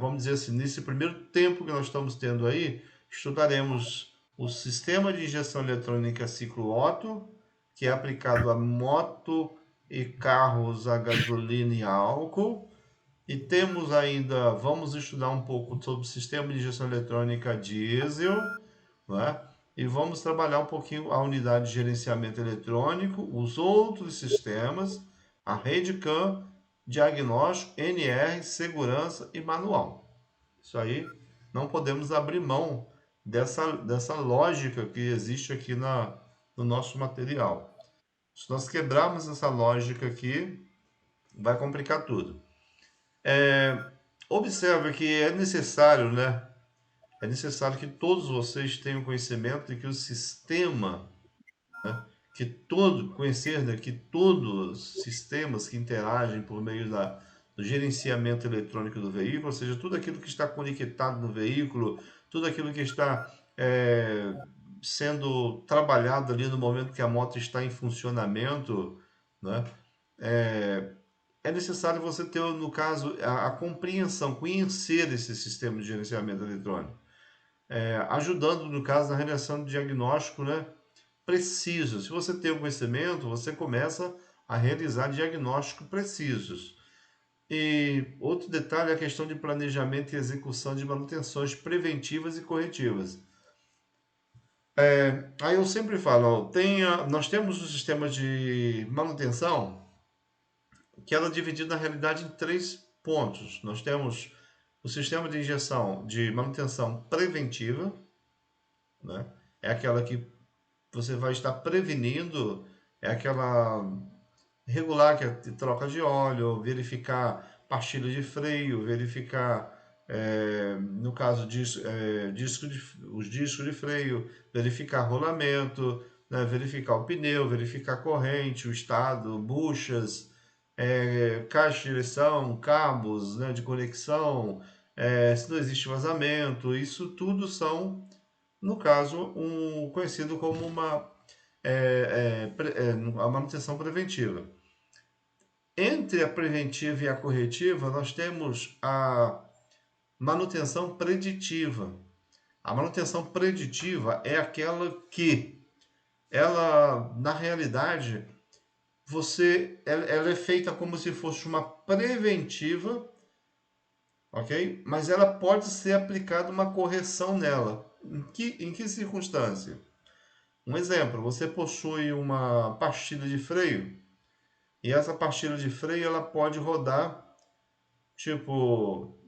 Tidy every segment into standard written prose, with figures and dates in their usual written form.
vamos dizer assim, nesse primeiro tempo que nós estamos tendo aí, estudaremos o sistema de injeção eletrônica ciclo Otto, que é aplicado a moto e carros a gasolina e a álcool. E temos ainda, vamos estudar um pouco sobre o sistema de injeção eletrônica diesel, né? E vamos trabalhar um pouquinho a unidade de gerenciamento eletrônico, os outros sistemas, a rede CAN, diagnóstico, NR, segurança e manual. Isso aí, não podemos abrir mão dessa lógica que existe aqui no nosso material. Se nós quebrarmos essa lógica aqui, vai complicar tudo. Observe que é necessário, né? É necessário que todos vocês tenham conhecimento de que o sistema, que todo, conhecer, né, que todos os sistemas que interagem por meio do gerenciamento eletrônico do veículo, ou seja, tudo aquilo que está conectado no veículo, tudo aquilo que está sendo trabalhado ali no momento que a moto está em funcionamento, né? É necessário você ter, no caso, a compreensão, conhecer esse sistema de gerenciamento eletrônico, ajudando, no caso, na realização de diagnóstico, né, preciso. Se você tem o conhecimento, você começa a realizar diagnósticos precisos. E outro detalhe é a questão de planejamento e execução de manutenções preventivas e corretivas. Aí eu sempre falo, ó, nós temos o sistema de manutenção que ela é dividida na realidade em três pontos. Nós temos o sistema de injeção de manutenção preventiva, né? É aquela que você vai estar prevenindo, é aquela regular, que é troca de óleo, verificar pastilha de freio, verificar, no caso, os discos de freio, verificar rolamento, né, verificar o pneu, verificar a corrente, o estado, buchas, caixa de direção, cabos, né, de conexão, se não existe vazamento, isso tudo são, no caso, conhecido como a manutenção preventiva. Entre a preventiva e a corretiva, nós temos a manutenção preditiva. A manutenção preditiva é aquela que, ela, na realidade, ela é feita como se fosse uma preventiva, ok? Mas ela pode ser aplicada uma correção nela. Em que circunstância? Um exemplo, você possui uma pastilha de freio e essa pastilha de freio ela pode rodar, tipo,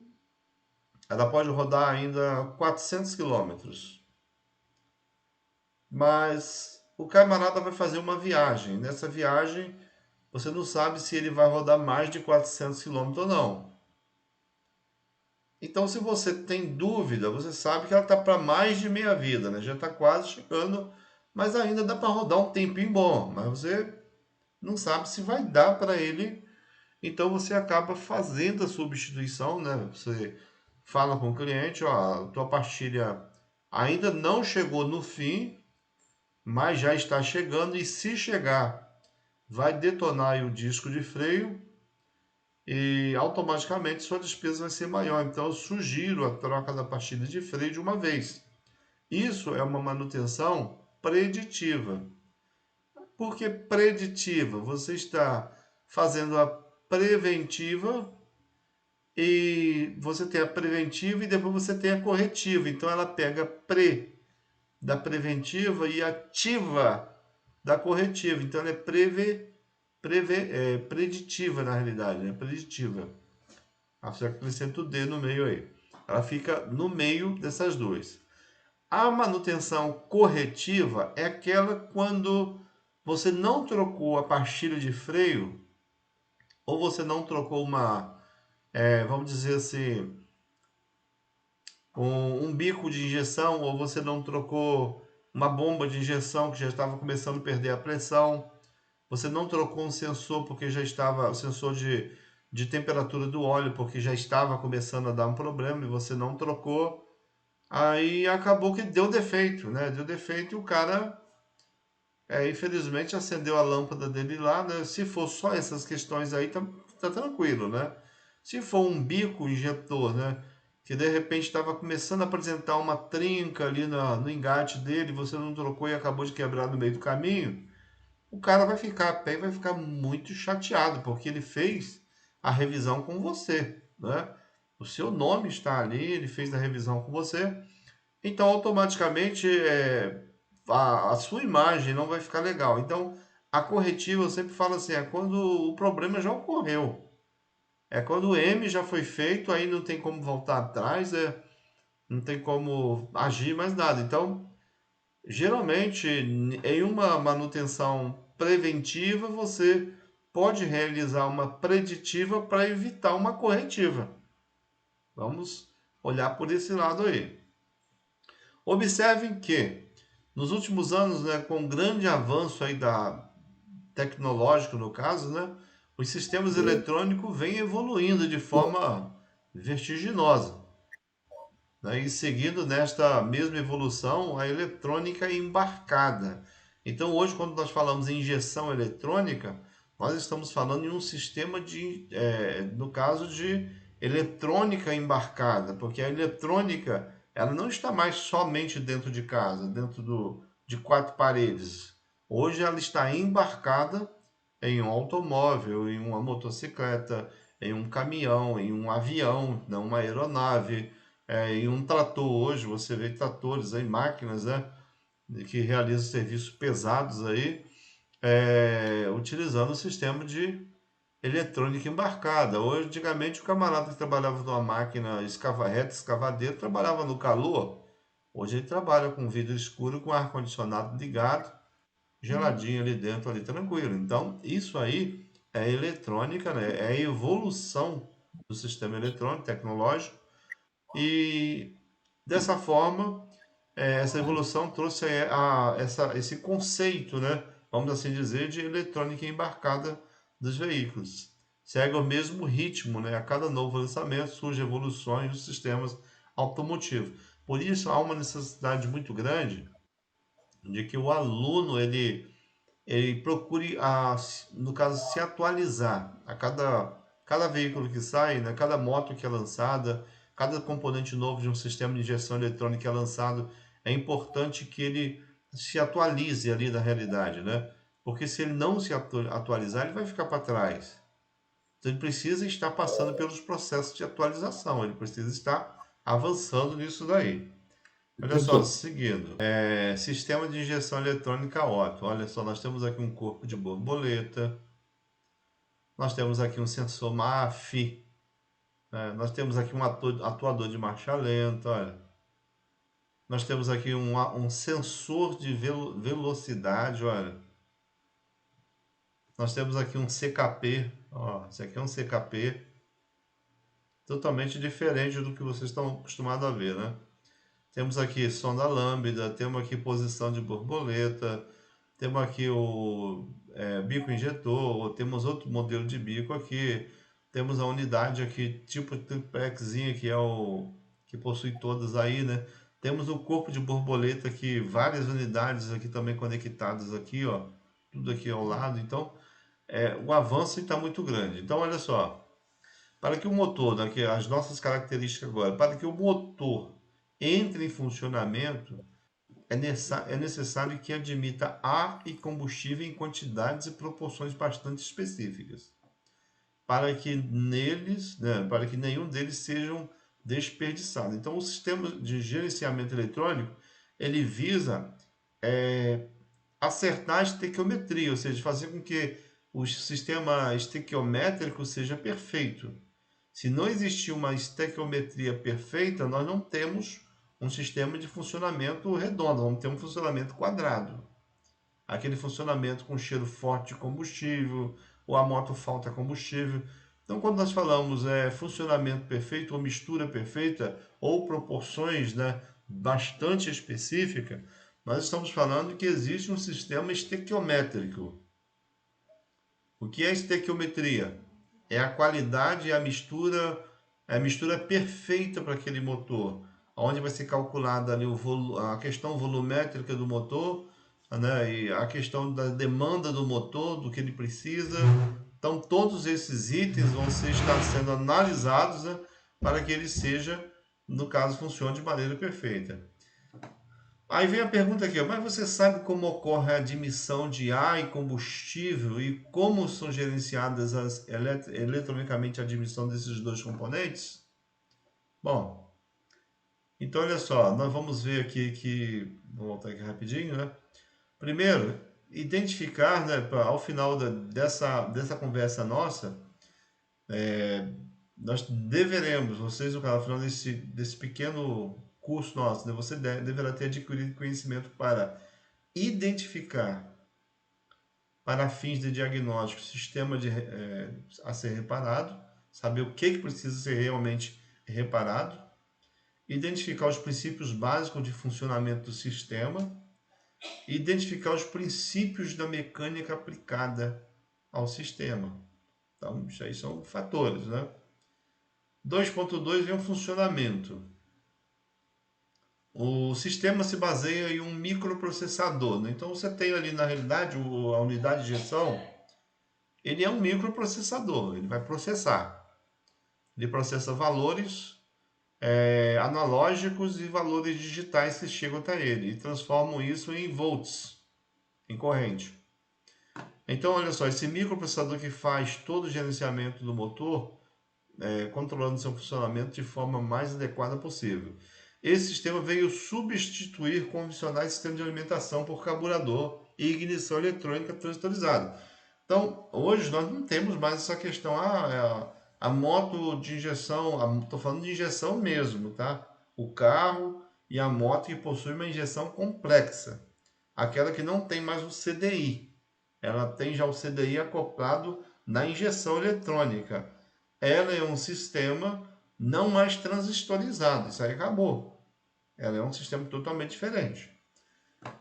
ela pode rodar ainda 400 quilômetros. Mas o camarada vai fazer uma viagem. Nessa viagem, você não sabe se ele vai rodar mais de 400 quilômetros ou não. Então, se você tem dúvida, você sabe que ela está para mais de meia vida, né? Já está quase chegando, mas ainda dá para rodar um tempinho bom. Mas você não sabe se vai dar para ele. Então, você acaba fazendo a substituição, né? Você fala com o cliente, ó, a tua pastilha ainda não chegou no fim, mas já está chegando, e se chegar, vai detonar aí o disco de freio e automaticamente sua despesa vai ser maior. Então eu sugiro a troca da pastilha de freio de uma vez. Isso é uma manutenção preditiva. Por que preditiva? Você está fazendo a preventiva, e você tem a preventiva e depois você tem a corretiva. Então ela pega da preventiva e ativa da corretiva. Então ela é preditiva na realidade, né? Preditiva. Você acrescenta o D no meio aí. Ela fica no meio dessas duas. A manutenção corretiva é aquela quando você não trocou a pastilha de freio, ou você não trocou vamos dizer assim, um bico de injeção, ou você não trocou uma bomba de injeção que já estava começando a perder a pressão, você não trocou um sensor porque já estava, o sensor de temperatura do óleo, porque já estava começando a dar um problema e você não trocou, aí acabou que deu defeito, né? Deu defeito e o cara, infelizmente, acendeu a lâmpada dele lá, né? Se for só essas questões aí, tá tranquilo, né? Se for um bico injetor, né? que de repente estava começando a apresentar uma trinca ali no engate dele, você não trocou e acabou de quebrar no meio do caminho, o cara vai ficar a pé e vai ficar muito chateado, porque ele fez a revisão com você, né? O seu nome está ali, ele fez a revisão com você, então automaticamente a sua imagem não vai ficar legal. Então a corretiva eu sempre falo assim, é quando o problema já ocorreu. É quando o M já foi feito, aí não tem como voltar atrás, não tem como agir mais nada. Então, geralmente, em uma manutenção preventiva, você pode realizar uma preditiva para evitar uma corretiva. Vamos olhar por esse lado aí. Observem que nos últimos anos, né, com o grande avanço aí da tecnológico no caso, né, os sistemas eletrônicos vêm evoluindo de forma vertiginosa, né, e seguindo nesta mesma evolução a eletrônica embarcada. Então hoje quando nós falamos em injeção eletrônica, nós estamos falando em um sistema no caso de eletrônica embarcada, porque a eletrônica ela não está mais somente dentro de casa, de quatro paredes. Hoje ela está embarcada em um automóvel, em uma motocicleta, em um caminhão, em um avião, não uma aeronave, em um trator. Hoje você vê tratores aí, máquinas, né, que realizam serviços pesados aí, utilizando o sistema de eletrônica embarcada. Hoje, antigamente, o camarada que trabalhava numa máquina reta, escavadeira, trabalhava no calor. Hoje ele trabalha com vidro escuro, com ar-condicionado ligado, geladinho ali dentro, ali tranquilo. Então, isso aí é eletrônica, né? É a evolução do sistema eletrônico, tecnológico, e dessa forma, essa evolução trouxe esse conceito, né? Vamos assim dizer, de eletrônica embarcada dos veículos. Segue o mesmo ritmo, né? A cada novo lançamento surgem evoluções dos sistemas automotivos. Por isso, há uma necessidade muito grande de que o aluno ele procure, no caso, se atualizar a cada veículo que sai, né, cada moto que é lançada, cada componente novo de um sistema de injeção eletrônica que é lançado, é importante que ele se atualize ali na realidade, né? Porque se ele não se atualizar, ele vai ficar para trás. Então ele precisa estar passando pelos processos de atualização, ele precisa estar avançando nisso daí. Olha só, Doutor, seguindo. Sistema de injeção eletrônica Otto. Olha só, nós temos aqui um corpo de borboleta, nós temos aqui um sensor MAF, né? Nós temos aqui um atuador de marcha lenta, olha. Nós temos aqui um sensor de velocidade, olha. Nós temos aqui um CKP, ó, esse aqui é um CKP totalmente diferente do que vocês estão acostumados a ver, né? Temos aqui sonda lambda, temos aqui posição de borboleta, temos aqui o bico injetor, temos outro modelo de bico aqui, temos a unidade aqui, tipo triplexinha, que é o que possui todas aí, né? Temos o corpo de borboleta aqui, várias unidades aqui também conectadas aqui, ó, tudo aqui ao lado. Então, o avanço está muito grande. Então, olha só, para que o motor, daqui as nossas características agora, para que o motor entre em funcionamento, é necessário que admita ar e combustível em quantidades e proporções bastante específicas, para que neles, né, para que nenhum deles sejam desperdiçados. Então, o sistema de gerenciamento eletrônico ele visa acertar a estequiometria, ou seja, fazer com que o sistema estequiométrico seja perfeito. Se não existir uma estequiometria perfeita, nós não temos um sistema de funcionamento redondo, vamos ter um funcionamento quadrado. Aquele funcionamento com cheiro forte de combustível, ou a moto falta combustível. Então, quando nós falamos funcionamento perfeito, ou mistura perfeita, ou proporções, né, bastante específicas, nós estamos falando que existe um sistema estequiométrico. O que é estequiometria? É a qualidade e a mistura perfeita para aquele motor, onde vai ser calculada ali a questão volumétrica do motor, né, e a questão da demanda do motor, do que ele precisa. Então, todos esses itens vão estar sendo analisados, né, para que ele seja no caso, funcione de maneira perfeita. Aí vem a pergunta aqui, ó, mas você sabe como ocorre a admissão de ar e combustível e como são gerenciadas eletronicamente a admissão desses dois componentes? Bom, então olha só, nós vamos ver aqui que, vou voltar aqui rapidinho, né? Primeiro, identificar, né, ao final dessa conversa nossa, nós deveremos, vocês, no canal, ao final desse pequeno curso nosso, né, você deverá ter adquirido conhecimento para identificar, para fins de diagnóstico, sistema a ser reparado, saber o que precisa ser realmente reparado, identificar os princípios básicos de funcionamento do sistema, identificar os princípios da mecânica aplicada ao sistema. Então, isso aí são fatores, né? 2.2 vem o funcionamento. O sistema se baseia em um microprocessador, né? Então, você tem ali, na realidade, a unidade de gestão, ele é um microprocessador, ele vai processar. Ele processa valores analógicos e valores digitais que chegam até ele e transformam isso em volts, em corrente. Então, olha só, esse microprocessador que faz todo o gerenciamento do motor, controlando seu funcionamento de forma mais adequada possível. Esse sistema veio substituir convencionais sistemas de alimentação por carburador e ignição eletrônica transistorizada. Então, hoje nós não temos mais essa questão, a moto de injeção, estou falando de injeção mesmo, tá? O carro e a moto que possui uma injeção complexa, aquela que não tem mais o CDI, ela tem já o CDI acoplado na injeção eletrônica. Ela é um sistema não mais transistorizado, isso aí acabou. Ela é um sistema totalmente diferente.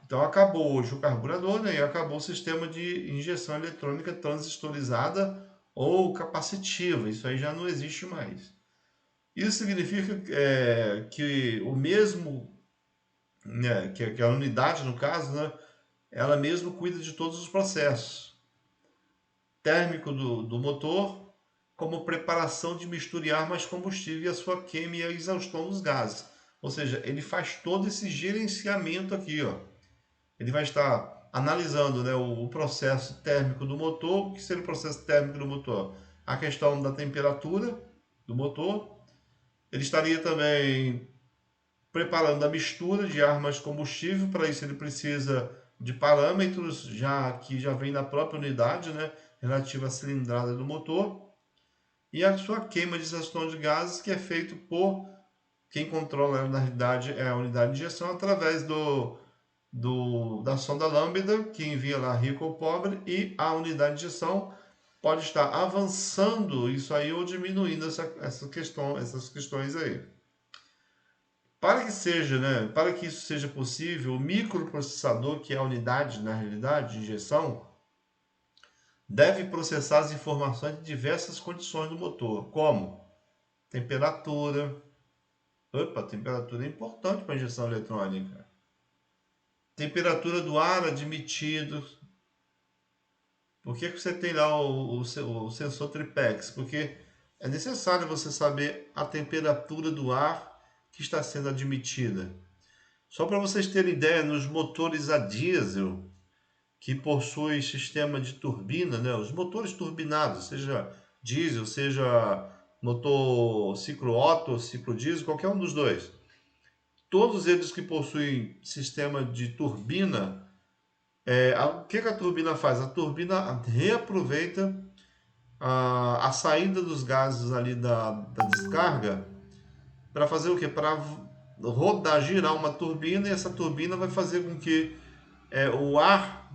Então acabou hoje o carburador, né, e acabou o sistema de injeção eletrônica transistorizada ou capacitiva. Isso aí já não existe mais. Isso significa que o mesmo, né, que a unidade, no caso, né, ela mesmo cuida de todos os processos térmico do motor, como preparação de misturar mais combustível e a sua queima e a exaustão dos gases. Ou seja, ele faz todo esse gerenciamento aqui, ó. Ele vai estar analisando, né, o processo térmico do motor. O que seria o processo térmico do motor? A questão da temperatura do motor. Ele estaria também preparando a mistura de armas de combustível. Para isso ele precisa de parâmetros que já vem na própria unidade, né, relativa à cilindrada do motor. E a sua queima de exaustão de gases, que é feito por quem controla, na realidade, é a unidade de injeção através da sonda lambda, que envia lá rico ou pobre, e a unidade de injeção pode estar avançando isso aí ou diminuindo essas questões aí. Para que seja, né, para que isso seja possível, o microprocessador, que é a unidade, na realidade, de injeção, deve processar as informações de diversas condições do motor, como temperatura. Opa, temperatura é importante para a injeção eletrônica. Temperatura do ar admitido. Por que você tem lá o sensor Tripex? Porque é necessário você saber a temperatura do ar que está sendo admitida. Só para vocês terem ideia, nos motores a diesel, que possuem sistema de turbina, né? Os motores turbinados, seja diesel, seja motor ciclo Otto, ciclo diesel, qualquer um dos dois. Todos eles que possuem sistema de turbina, o que a turbina faz? A turbina reaproveita a saída dos gases ali da descarga para fazer o quê? Para rodar, girar uma turbina, e essa turbina vai fazer com que o ar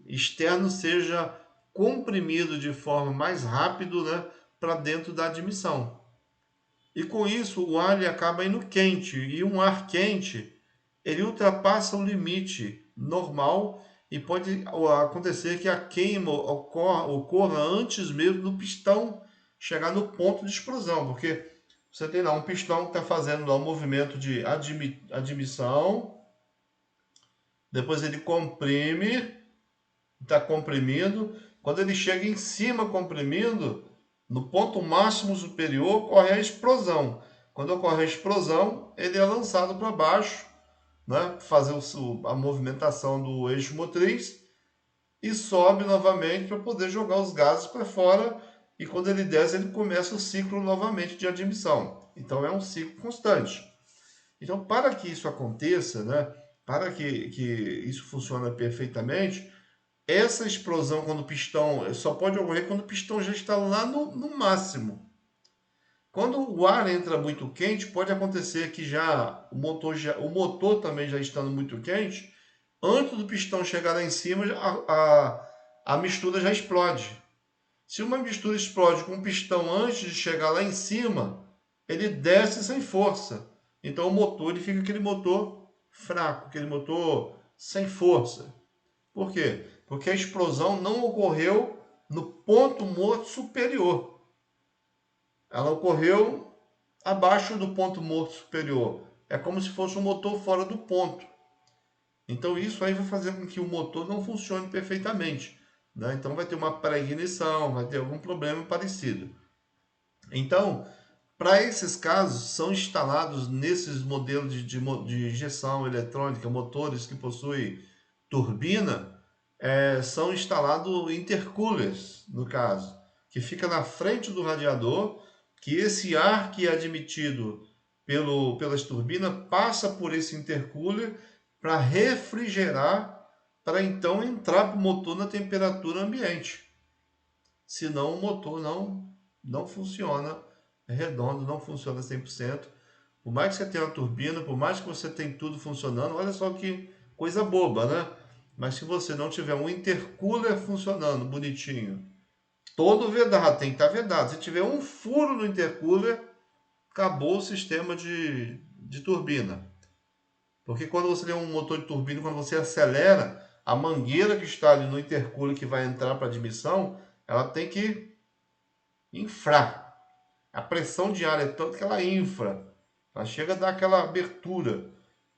externo seja comprimido de forma mais rápida, né, para dentro da admissão. E com isso o ar ele acaba indo quente, e um ar quente ele ultrapassa o limite normal e pode acontecer que a queima ocorra antes mesmo do pistão chegar no ponto de explosão, porque você tem lá um pistão que está fazendo lá um movimento de admissão, depois ele comprime, está comprimindo, quando ele chega em cima comprimindo, no ponto máximo superior ocorre a explosão. Quando ocorre a explosão, ele é lançado para baixo, né, fazer a movimentação do eixo motriz e sobe novamente para poder jogar os gases para fora. E quando ele desce, ele começa o ciclo novamente de admissão. Então é um ciclo constante. Então, para que isso aconteça, né, para que isso funcione perfeitamente, essa explosão quando o pistão só pode ocorrer quando o pistão já está lá no máximo. Quando o ar entra muito quente, pode acontecer que o motor também já estando muito quente, antes do pistão chegar lá em cima, a mistura já explode. Se uma mistura explode com o pistão antes de chegar lá em cima, ele desce sem força. Então o motor ele fica aquele motor fraco, aquele motor sem força. Por quê? Porque a explosão não ocorreu no ponto morto superior. Ela ocorreu abaixo do ponto morto superior. É como se fosse um motor fora do ponto. Então isso aí vai fazer com que o motor não funcione perfeitamente, né? Então vai ter uma pré-ignição, vai ter algum problema parecido. Então, para esses casos, são instalados nesses modelos de injeção eletrônica, motores que possuem turbina, são instalados intercoolers, no caso, que fica na frente do radiador, que esse ar que é admitido pelas turbinas passa por esse intercooler para refrigerar, para então entrar para o motor na temperatura ambiente. Senão o motor não funciona redondo, não funciona 100%. Por mais que você tenha uma turbina, por mais que você tenha tudo funcionando, olha só que coisa boba, né? Mas se você não tiver um intercooler funcionando bonitinho, todo vedado, tem que estar vedado. Se tiver um furo no intercooler, acabou o sistema de turbina. Porque quando você tem um motor de turbina, quando você acelera, a mangueira que está ali no intercooler que vai entrar para a admissão, ela tem que inflar. A pressão de ar é tanto que ela infla. Ela chega a dar aquela abertura.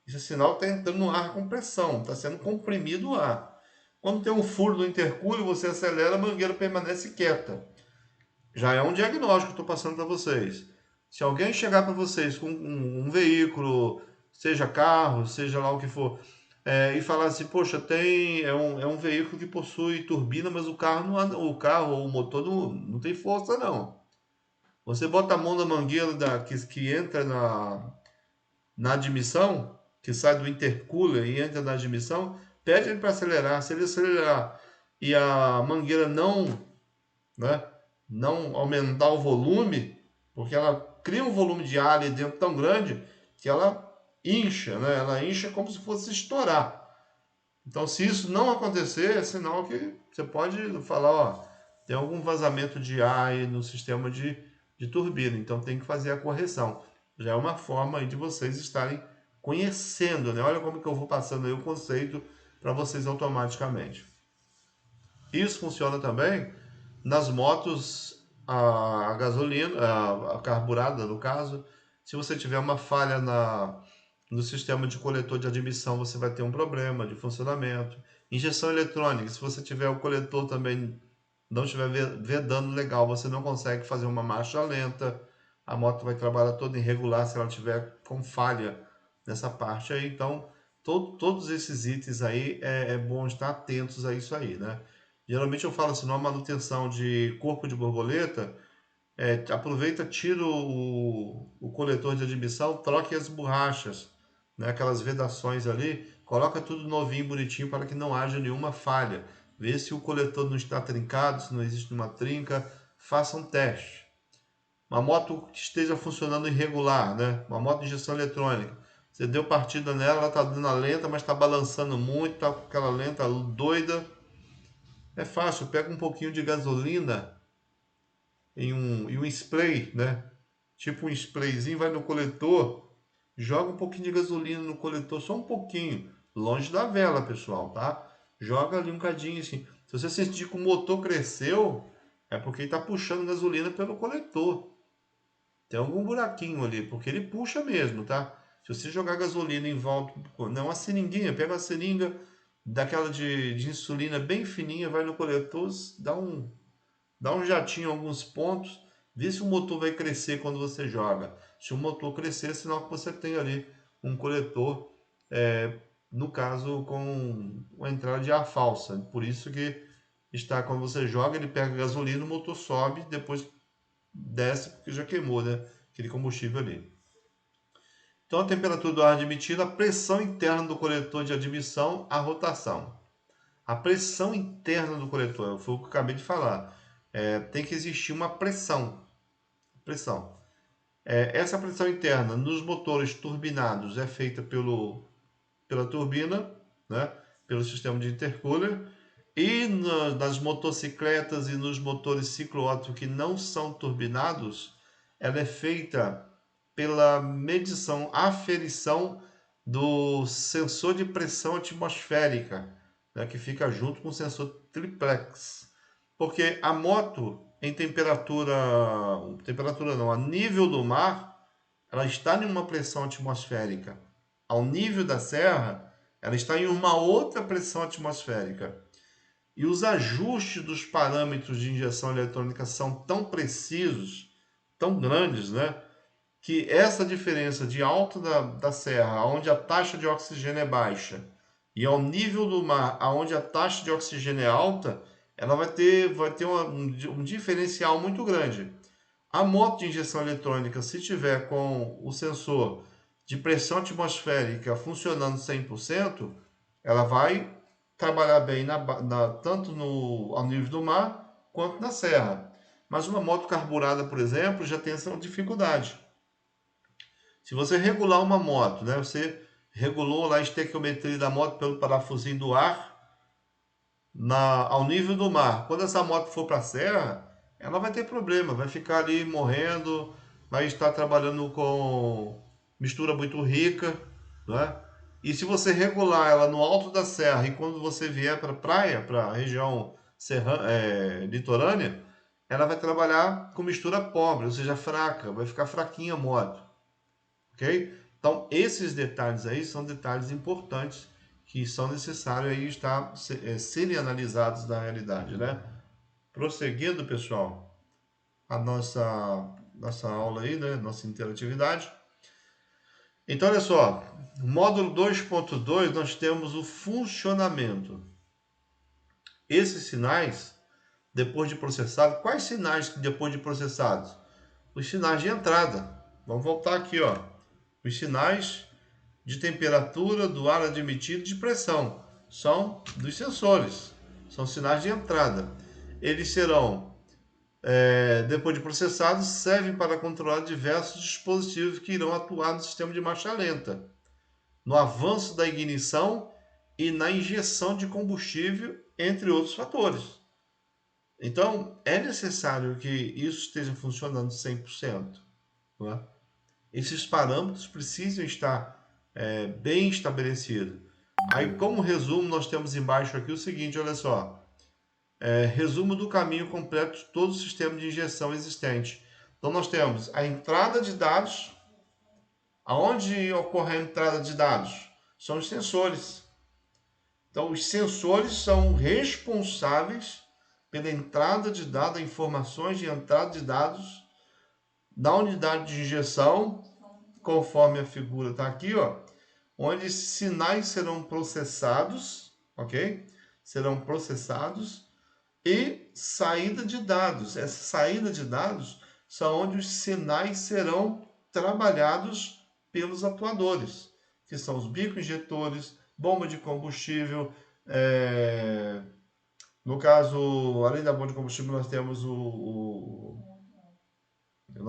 Isso é sinal que está entrando no ar com pressão, está sendo comprimido o ar. Quando tem um furo no intercooler, você acelera, a mangueira permanece quieta. Já é um diagnóstico que estou passando para vocês. Se alguém chegar para vocês com um veículo, seja carro, seja lá o que for, e falar assim, poxa, é um veículo que possui turbina, mas o carro não anda, o carro ou o motor não tem força não. Você bota a mão na mangueira que entra na admissão, que sai do intercooler e entra na admissão, pede ele para acelerar. Se ele acelerar e a mangueira né, não aumentar o volume, porque ela cria um volume de ar ali dentro tão grande que ela incha, né? Ela incha como se fosse estourar. Então, se isso não acontecer, é sinal que você pode falar, ó, tem algum vazamento de ar aí no sistema de turbina, então tem que fazer a correção. Já é uma forma aí de vocês estarem conhecendo, né? Olha como que eu vou passando aí o conceito para vocês automaticamente. Isso funciona também nas motos a gasolina, a carburada no caso. Se você tiver uma falha no sistema de coletor de admissão, você vai ter um problema de funcionamento. Injeção eletrônica, se você tiver o coletor também não estiver vedando legal, você não consegue fazer uma marcha lenta. A moto vai trabalhar toda irregular se ela tiver com falha nessa parte aí. Então, todos esses itens aí é bom estar atentos a isso aí, né? Geralmente eu falo assim, numa manutenção de corpo de borboleta, aproveita, tira o coletor de admissão, troque as borrachas, né, aquelas vedações ali, coloca tudo novinho, bonitinho, para que não haja nenhuma falha. Vê se o coletor não está trincado, se não existe uma trinca, faça um teste. Uma moto que esteja funcionando irregular, né? Uma moto de injeção eletrônica. Você deu partida nela, ela está dando a lenta, mas está balançando muito, está com aquela lenta doida. É fácil, pega um pouquinho de gasolina em um spray, né? Tipo um sprayzinho, vai no coletor, joga um pouquinho de gasolina no coletor, só um pouquinho, longe da vela, pessoal, tá? Joga ali um cadinho assim. Se você sentir que o motor cresceu, é porque ele está puxando gasolina pelo coletor. Tem algum buraquinho ali, porque ele puxa mesmo, tá? Se você jogar gasolina em volta, não uma seringuinha, pega uma seringa daquela de insulina bem fininha, vai no coletor, dá um jatinho em alguns pontos, vê se o motor vai crescer quando você joga. Se o motor crescer, é sinal que você tem ali um coletor, é, no caso, com uma entrada de ar falsa. Por isso que está, quando você joga, ele pega gasolina, o motor sobe, depois desce porque já queimou, né? Aquele combustível ali. Então, a temperatura do ar admitido, a pressão interna do coletor de admissão, a rotação. A pressão interna do coletor, foi o que eu acabei de falar. Tem que existir uma pressão. Pressão. Essa pressão interna nos motores turbinados é feita pela turbina, né? Pelo sistema de intercooler. E nas motocicletas e nos motores ciclo-Otto que não são turbinados, ela é feita pela medição, aferição do sensor de pressão atmosférica, né, que fica junto com o sensor triplex. Porque a moto em temperatura não, a nível do mar, ela está em uma pressão atmosférica. Ao nível da serra, ela está em uma outra pressão atmosférica. E os ajustes dos parâmetros de injeção eletrônica são tão precisos, tão grandes, né? Que essa diferença de alto da serra, onde a taxa de oxigênio é baixa, e ao nível do mar, onde a taxa de oxigênio é alta, ela vai ter um diferencial muito grande. A moto de injeção eletrônica, se tiver com o sensor de pressão atmosférica funcionando 100%, ela vai trabalhar bem tanto ao nível do mar quanto na serra. Mas uma moto carburada, por exemplo, já tem essa dificuldade. Se você regular uma moto, né, você regulou lá a estequiometria da moto pelo parafusinho do ar ao nível do mar. Quando essa moto for para a serra, ela vai ter problema, vai ficar ali morrendo, vai estar trabalhando com mistura muito rica, né? E se você regular ela no alto da serra e quando você vier para a praia, para a região litorânea, ela vai trabalhar com mistura pobre, ou seja, fraca, vai ficar fraquinha a moto, ok? Então, esses detalhes aí são detalhes importantes que são necessários aí estar serem analisados na realidade, né? Prosseguindo, pessoal, a nossa aula aí, né? Nossa interatividade. Então, olha só, módulo 2.2 nós temos o funcionamento. Esses sinais, depois de processado, quais sinais que depois de processados? Os sinais de entrada. Vamos voltar aqui, ó. Os sinais de temperatura do ar admitido de pressão são dos sensores, são sinais de entrada. Eles serão, depois de processados, servem para controlar diversos dispositivos que irão atuar no sistema de marcha lenta, no avanço da ignição e na injeção de combustível, entre outros fatores. Então, é necessário que isso esteja funcionando 100%. Não é? Esses parâmetros precisam estar bem estabelecidos. Aí, como resumo, nós temos embaixo aqui o seguinte, olha só. Resumo do caminho completo de todo o sistema de injeção existente. Então, nós temos a entrada de dados. Aonde ocorre a entrada de dados? São os sensores. Então, os sensores são responsáveis pela entrada de dados, informações de entrada de dados da unidade de injeção, conforme a figura está aqui, ó, onde esses sinais serão processados, ok? Serão processados e saída de dados. Essa saída de dados são onde os sinais serão trabalhados pelos atuadores, que são os bicos-injetores, bomba de combustível. No caso, além da bomba de combustível, nós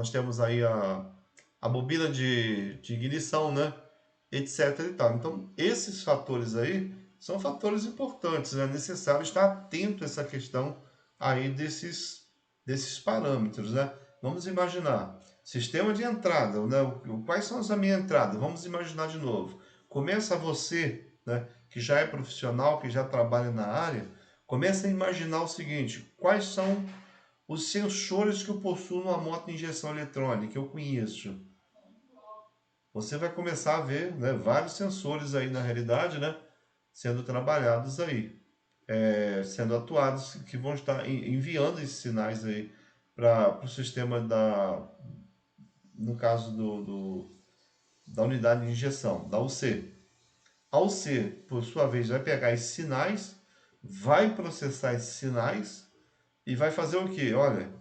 temos aí a bobina de ignição, né? Etc. e tal. Então, esses fatores aí são fatores importantes, é necessário estar atento a essa questão aí desses parâmetros, né? Vamos imaginar, sistema de entrada, né? Quais são as da minha entrada? Vamos imaginar de novo. Começa você, né, que já é profissional, que já trabalha na área, começa a imaginar o seguinte, quais são os sensores que eu possuo numa moto de injeção eletrônica, eu conheço. Você vai começar a ver, né, vários sensores aí na realidade, né, sendo trabalhados aí, sendo atuados, que vão estar enviando esses sinais aí para o sistema no caso da unidade de injeção, da UC. A UC, por sua vez, vai pegar esses sinais, vai processar esses sinais e vai fazer o quê? Olha,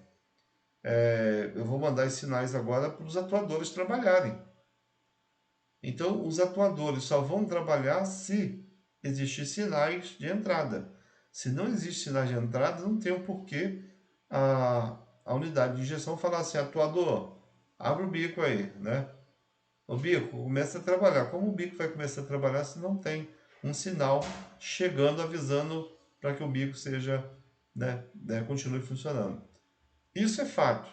eu vou mandar esses sinais agora para os atuadores trabalharem. Então, os atuadores só vão trabalhar se existir sinais de entrada. Se não existe sinais de entrada, não tem o porquê a unidade de injeção falar assim, atuador, abre o bico aí, né? O bico começa a trabalhar. Como o bico vai começar a trabalhar se não tem um sinal chegando, avisando para que o bico seja, continue funcionando? Isso é fato.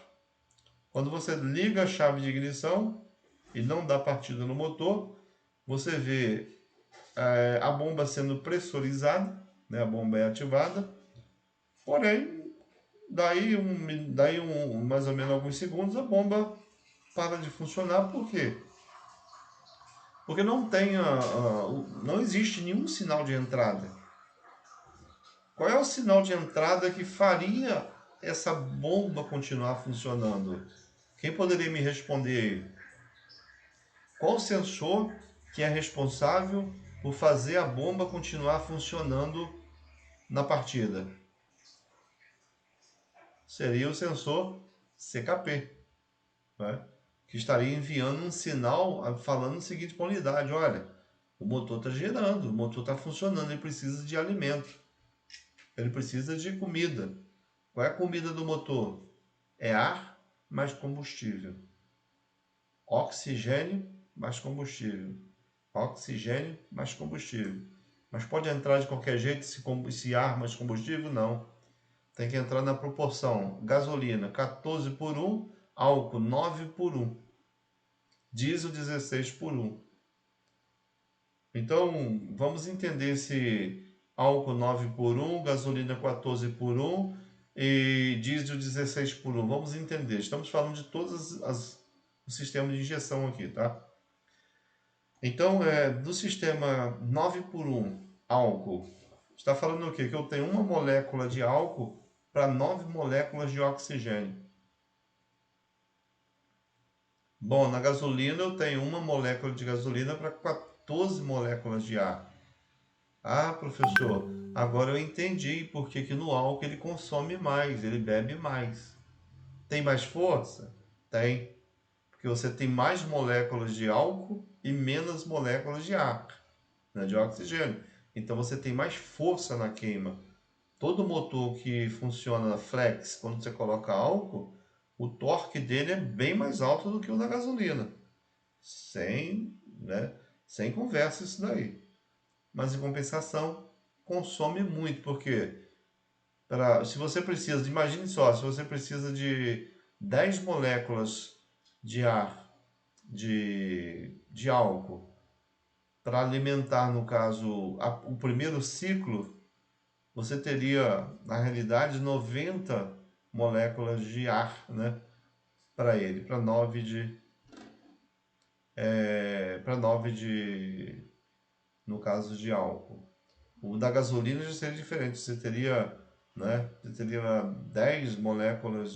Quando você liga a chave de ignição e não dá partida no motor, você vê a bomba sendo pressurizada, né? A bomba é ativada, porém, mais ou menos alguns segundos, a bomba para de funcionar. Por quê? Porque não existe nenhum sinal de entrada. Qual é o sinal de entrada que faria essa bomba continuar funcionando? Quem poderia me responder? Qual o sensor que é responsável por fazer a bomba continuar funcionando na partida? Seria o sensor CKP, né? Que estaria enviando um sinal falando o seguinte para a unidade: olha, o motor está girando, o motor está funcionando, ele precisa de alimento, ele precisa de comida. Qual é a comida do motor? É ar mais combustível. Oxigênio mais combustível. Oxigênio mais combustível. Mas pode entrar de qualquer jeito esse ar mais combustível? Não. Tem que entrar na proporção gasolina 14 por 1, álcool 9 por 1, diesel 16 por 1. Então, vamos entender esse álcool 9 por 1, gasolina 14 por 1 e diesel 16 por 1. Vamos entender. Estamos falando de todos os sistemas de injeção aqui, tá? Então, do sistema 9 por 1, álcool, está falando o quê? Que eu tenho uma molécula de álcool para 9 moléculas de oxigênio. Bom, na gasolina eu tenho uma molécula de gasolina para 14 moléculas de ar. Ah, professor, agora eu entendi por que que no álcool ele consome mais, ele bebe mais. Tem mais força? Tem, porque você tem mais moléculas de álcool e menos moléculas de ar, né, de oxigênio. Então você tem mais força na queima. Todo motor que funciona flex, quando você coloca álcool, o torque dele é bem mais alto do que o da gasolina. Sem conversa isso daí. Mas em compensação, consome muito, porque se você precisa, imagine só, se você precisa de 10 moléculas de ar, de álcool, para alimentar, no caso, o primeiro ciclo, você teria, na realidade, 90 moléculas de ar, né, para ele, para 9 no caso de álcool. O da gasolina já seria diferente, você teria 10 moléculas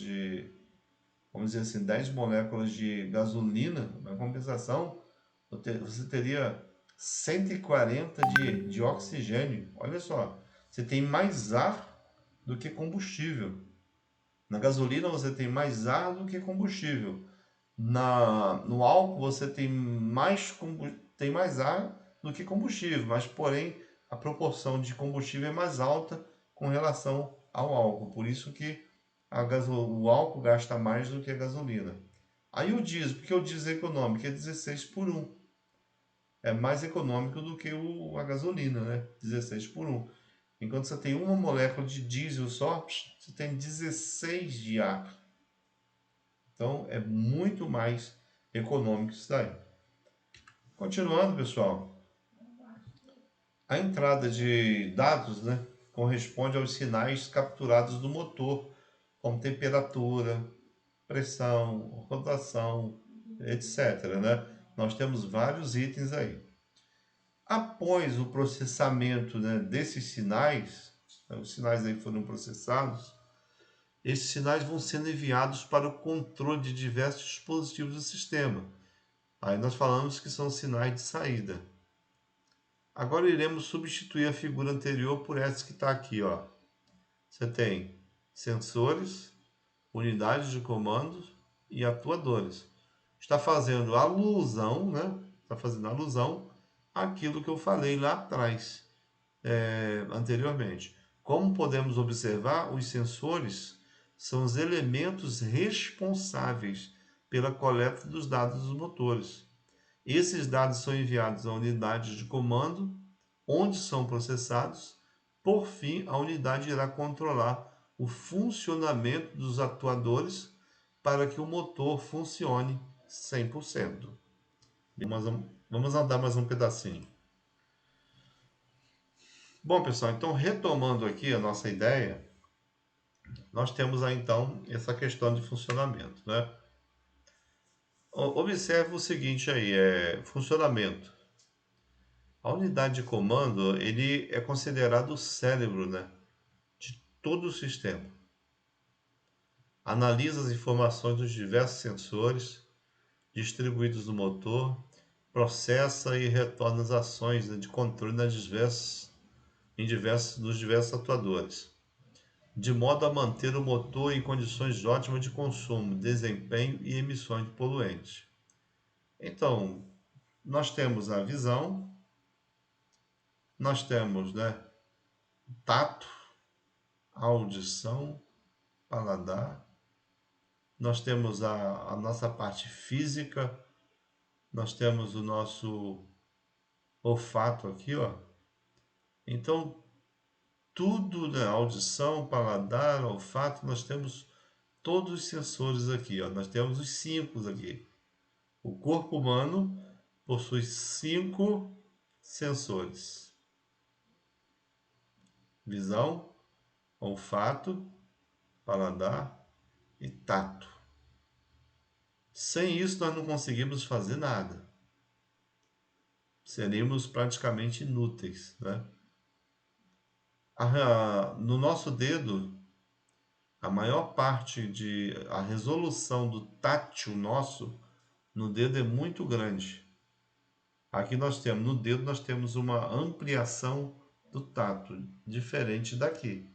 vamos dizer assim, 10 moléculas de gasolina, na compensação, você teria 140 de oxigênio. Olha só, você tem mais ar do que combustível. Na gasolina você tem mais ar do que combustível. No álcool você tem mais ar do que combustível, mas porém a proporção de combustível é mais alta com relação ao álcool. Por isso que o álcool gasta mais do que a gasolina. Aí o diesel, porque o diesel é econômico, é 16 por 1. É mais econômico do que a gasolina, né? 16 por 1. Enquanto você tem uma molécula de diesel só, você tem 16 de ar. Então é muito mais econômico isso daí. Continuando, pessoal. A entrada de dados, né, corresponde aos sinais capturados do motor, como temperatura, pressão, rotação, etc, né? Nós temos vários itens aí. Após o processamento, né, desses sinais, os sinais aí foram processados, esses sinais vão sendo enviados para o controle de diversos dispositivos do sistema. Aí nós falamos que são sinais de saída. Agora iremos substituir a figura anterior por essa que está aqui, ó. Você tem sensores, unidades de comando e atuadores. Está fazendo alusão, né? Está fazendo alusão àquilo que eu falei lá atrás, anteriormente. Como podemos observar, os sensores são os elementos responsáveis pela coleta dos dados dos motores. Esses dados são enviados à unidade de comando, onde são processados. Por fim, a unidade irá controlar o funcionamento dos atuadores para que o motor funcione 100%. Vamos andar mais um pedacinho. Bom, pessoal, então retomando aqui a nossa ideia, nós temos aí então essa questão de funcionamento, né? Observe o seguinte aí, funcionamento. A unidade de comando, ele é considerado o cérebro, né, de todo o sistema. Analisa as informações dos diversos sensores distribuídos no motor, processa e retorna as ações, né, de controle nos diversos atuadores, de modo a manter o motor em condições ótimas de consumo, desempenho e emissões de poluentes. Então, nós temos a visão, nós temos, né, tato, audição, paladar, nós temos a nossa parte física, nós temos o nosso olfato aqui, ó. Então, tudo, né, audição, paladar, olfato, nós temos todos os sensores aqui, ó. Nós temos os cinco aqui. O corpo humano possui 5 sensores: visão, olfato, paladar e tato. Sem isso, nós não conseguimos fazer nada. Seremos praticamente inúteis, né? No nosso dedo, a resolução do tátil nosso no dedo é muito grande. Aqui no dedo nós temos uma ampliação do tato, diferente daqui.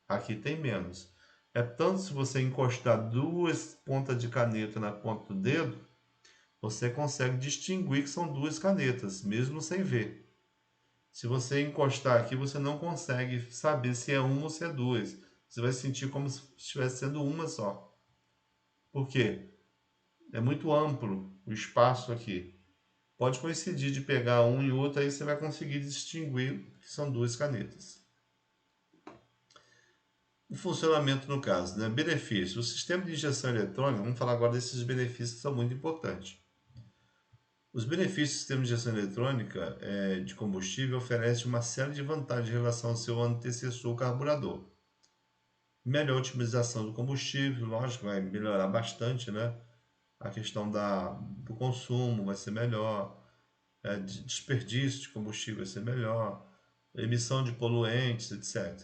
Aqui tem menos. É tanto se você encostar duas pontas de caneta na ponta do dedo, você consegue distinguir que são duas canetas, mesmo sem ver. Se você encostar aqui, você não consegue saber se é uma ou se é duas. Você vai sentir como se estivesse sendo uma só. Por quê? É muito amplo o espaço aqui. Pode coincidir de pegar um e outro, aí você vai conseguir distinguir que são duas canetas. O funcionamento no caso, né? Benefício. O sistema de injeção eletrônica, vamos falar agora desses benefícios que são muito importantes. Os benefícios do sistema de injeção eletrônica de combustível oferecem uma série de vantagens em relação ao seu antecessor carburador. Melhor otimização do combustível, lógico, vai melhorar bastante, né? A questão do consumo vai ser melhor, de desperdício de combustível vai ser melhor, emissão de poluentes, etc.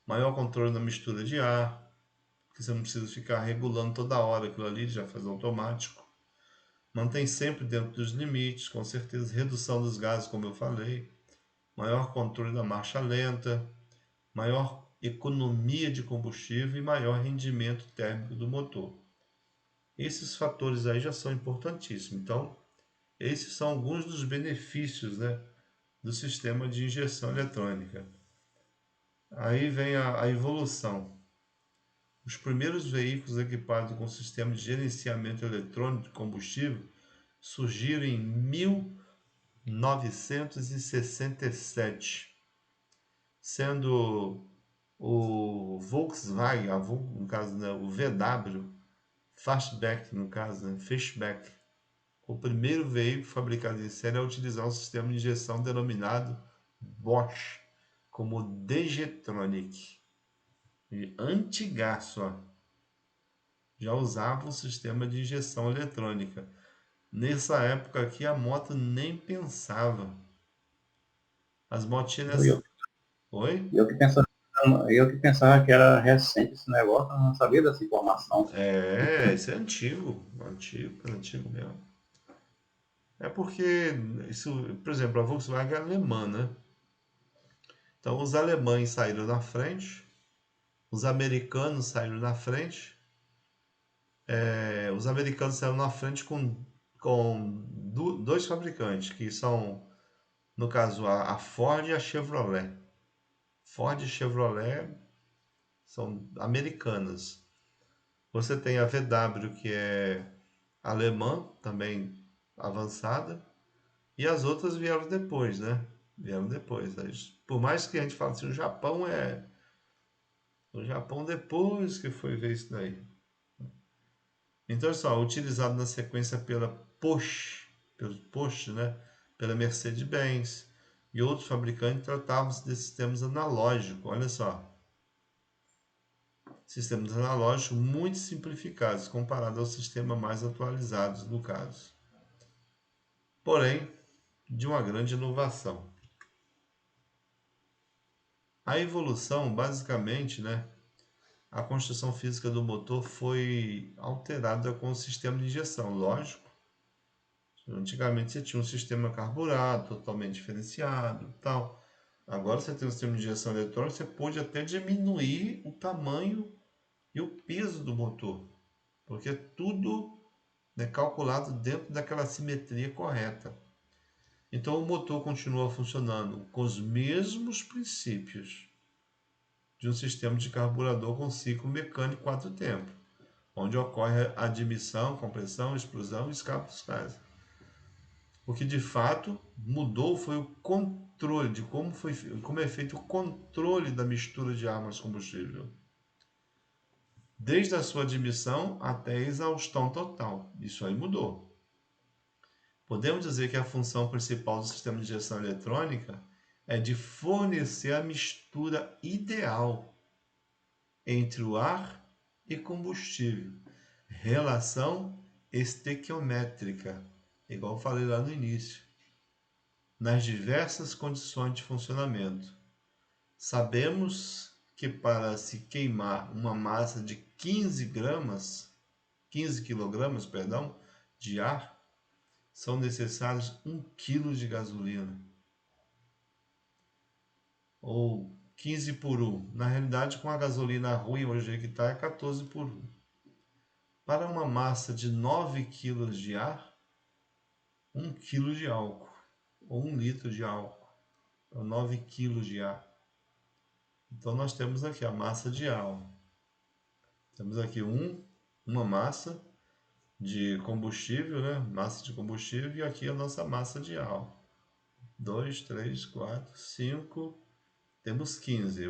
Maior controle na mistura de ar, porque você não precisa ficar regulando toda hora aquilo ali, já faz automático. Mantém sempre dentro dos limites, com certeza. Redução dos gases, como eu falei. Maior controle da marcha lenta. Maior economia de combustível e maior rendimento térmico do motor. Esses fatores aí já são importantíssimos. Então, esses são alguns dos benefícios, né, do sistema de injeção eletrônica. Aí vem a evolução. Os primeiros veículos equipados com sistema de gerenciamento eletrônico de combustível surgiram em 1967, sendo o Volkswagen, no caso, né, o VW, Fastback, no caso, né, Fishback, o primeiro veículo fabricado em série a utilizar um sistema de injeção denominado Bosch, como Degetronic. E antigaço, ó, já usava um sistema de injeção eletrônica. Nessa época aqui a moto nem pensava. As Eu, motinhas. eu, Oi? eu que penso. Eu que pensava que era recente esse negócio, eu não sabia dessa informação. É, isso é antigo, antigo, antigo mesmo. É porque isso, por exemplo, a Volkswagen é alemã, né? Então os alemães saíram na frente, os americanos saíram na frente, os americanos saíram na frente com dois fabricantes, que são, no caso, a Ford e a Chevrolet. Ford e Chevrolet são americanas. Você tem a VW, que é alemã, também avançada, e as outras vieram depois, né? Vieram depois. Por mais que a gente fale assim, o Japão é. O Japão depois que foi ver isso daí. Então, olha só, utilizado na sequência pela Porsche, pelo Porsche, né? Pela Mercedes-Benz e outros fabricantes tratavam-se de sistemas analógicos. Olha só, sistemas analógicos muito simplificados comparado aos sistemas mais atualizados no caso. Porém, de uma grande inovação. A evolução, basicamente, né? A construção física do motor foi alterada com o sistema de injeção, lógico. Antigamente você tinha um sistema carburado, totalmente diferenciado e tal. Agora você tem um sistema de injeção eletrônica, você pode até diminuir o tamanho e o peso do motor, porque é tudo, né, calculado dentro daquela simetria correta. Então o motor continua funcionando com os mesmos princípios de um sistema de carburador com ciclo mecânico quatro tempos, onde ocorre a admissão, compressão, explosão e escape dos gases. O que de fato mudou foi o controle de como é feito o controle da mistura de armas combustível, desde a sua admissão até a exaustão total. Isso aí mudou. Podemos dizer que a função principal do sistema de injeção eletrônica é de fornecer a mistura ideal entre o ar e combustível, relação estequiométrica, igual eu falei lá no início, nas diversas condições de funcionamento. Sabemos que para se queimar uma massa de 15 quilogramas, perdão, de ar, são necessários 1 quilo de gasolina, ou 15 por 1. Na realidade, com a gasolina ruim hoje que está, é 14 por 1. Para uma massa de 9 quilos de ar, 1 quilo de álcool, ou 1 litro de álcool, ou 9 quilos de ar. Então nós temos aqui a massa de ar. Temos aqui uma massa de combustível, né? Massa de combustível, e aqui a nossa massa de álcool. 2, 3, 4, 5, temos 15.